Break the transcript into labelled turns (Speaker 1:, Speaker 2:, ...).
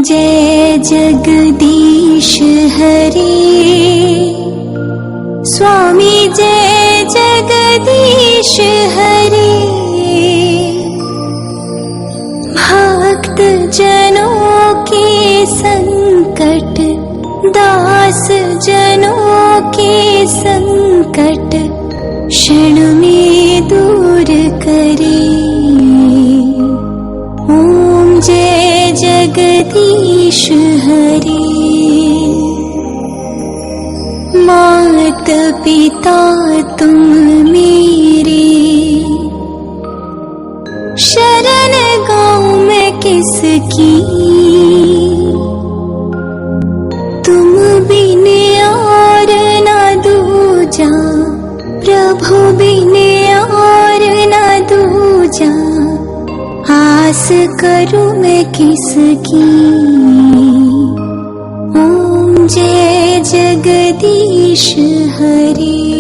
Speaker 1: जय जगदीश हरे स्वामी, जय जगदीश हरे। भक्त जनों के संकट, दास जनों के संकट क्षण में दूर करे। ओम जय जगदीश हरे। मात पिता तुम मेरे, शरण गाऊं मैं किसकी। तुम बिन और ना दूजा, प्रभु बिन और ना दूजा। आस करूं मैं किसकी। ओम जय जगदीश हरे।